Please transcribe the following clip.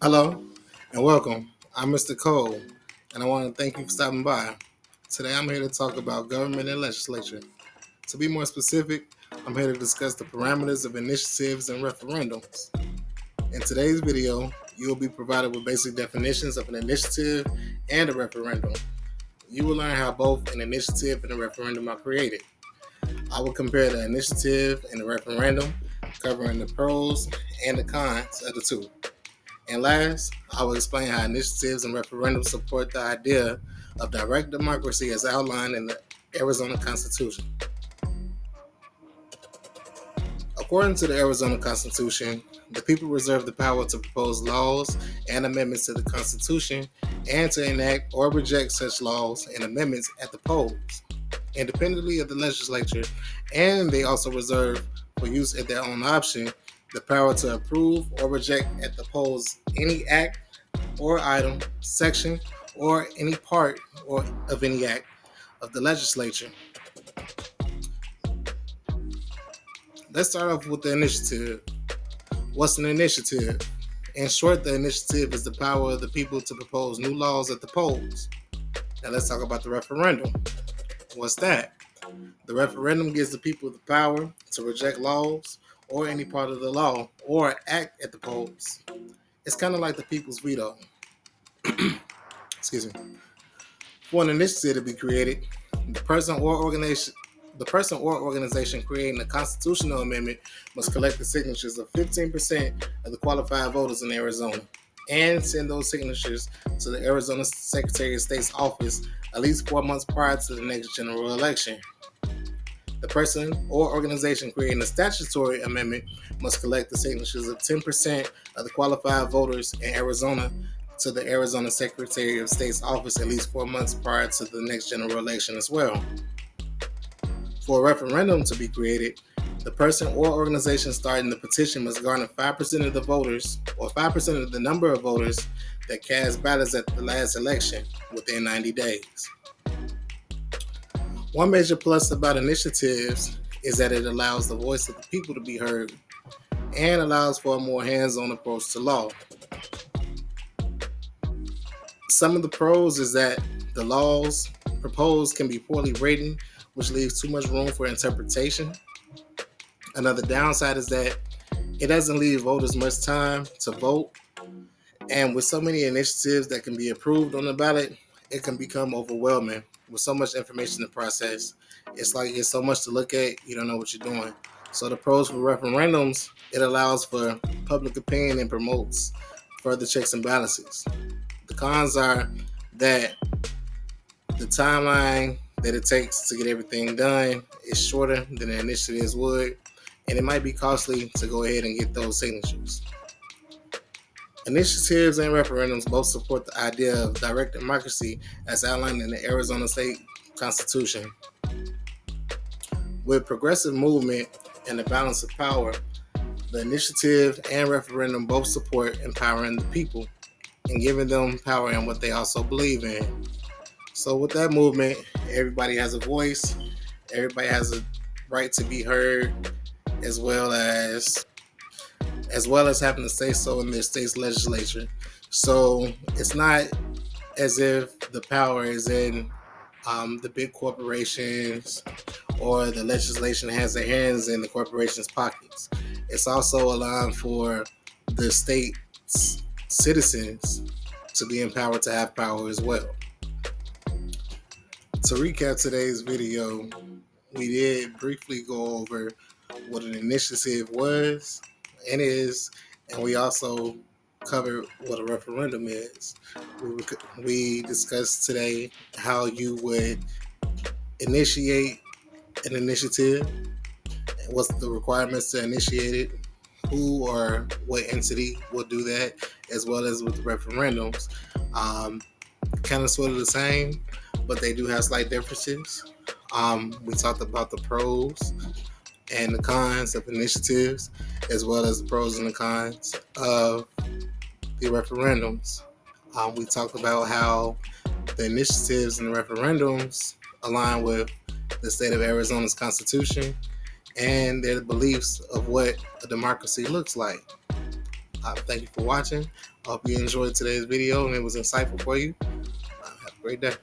Hello and welcome. I'm Mr. Cole, and I want to thank you for stopping by. Today I'm here to talk about government and legislature. To be more specific, I'm here to discuss the parameters of initiatives and referendums. In today's video, you will be provided with basic definitions of an initiative and a referendum. You will learn how both an initiative and a referendum are created. I will compare the initiative and the referendum, covering the pros and the cons of the two. And last, I will explain how initiatives and referendums support the idea of direct democracy as outlined in the Arizona Constitution. According to the Arizona Constitution, the people reserve the power to propose laws and amendments to the Constitution and to enact or reject such laws and amendments at the polls, independently of the legislature, and they also reserve, for use at their own option, the power to approve or reject at the polls any act or item, section, or any part or of any act of the legislature. Let's start off with the initiative. What's an initiative? In short, the initiative is the power of the people to propose new laws at the polls. Now let's talk about the referendum. What's that? The referendum gives the people the power to reject laws or any part of the law or act at the polls. It's kind of like the people's veto. Excuse me. For an initiative to be created, the person or organization creating a constitutional amendment must collect the signatures of 15% of the qualified voters in Arizona and send those signatures to the Arizona Secretary of State's office at least 4 months prior to the next general election. The person or organization creating a statutory amendment must collect the signatures of 10% of the qualified voters in Arizona to the Arizona Secretary of State's office at least 4 months prior to the next general election as well. For a referendum to be created, the person or organization starting the petition must garner 5% of the voters or 5% of the number of voters that cast ballots at the last election within 90 days. One major plus about initiatives is that it allows the voice of the people to be heard and allows for a more hands-on approach to law. Some of the pros is that the laws proposed can be poorly written, which leaves too much room for interpretation. Another downside is that it doesn't leave voters much time to vote, and with so many initiatives that can be approved on the ballot, it can become overwhelming with so much information to process. It's like it's so much to look at, you don't know what you're doing. So the pros for referendums, it allows for public opinion and promotes further checks and balances. The cons are that the timeline that it takes to get everything done is shorter than the initiatives would, and it might be costly to go ahead and get those signatures. Initiatives and referendums both support the idea of direct democracy as outlined in the Arizona State Constitution. With progressive movement and the balance of power, the initiative and referendum both support empowering the people and giving them power in what they also believe in. So with that movement, everybody has a voice, everybody has a right to be heard, as well as having to say so in their state's legislature. So it's not as if the power is in the big corporations or the legislation has their hands in the corporations' pockets. It's also allowing for the state's citizens to be empowered to have power as well. To recap today's video, we did briefly go over what an initiative was and is, and we also covered what a referendum is. We discussed today how you would initiate an initiative, what's the requirements to initiate it, who or what entity will do that, as well as with the referendums. Kind of sort of the same, but they do have slight differences. We talked about the pros and the cons of initiatives, as well as the pros and the cons of the referendums. We talked about how the initiatives and the referendums align with the state of Arizona's constitution and their beliefs of what a democracy looks like. Thank you for watching. I hope you enjoyed today's video and it was insightful for you. Have a great day.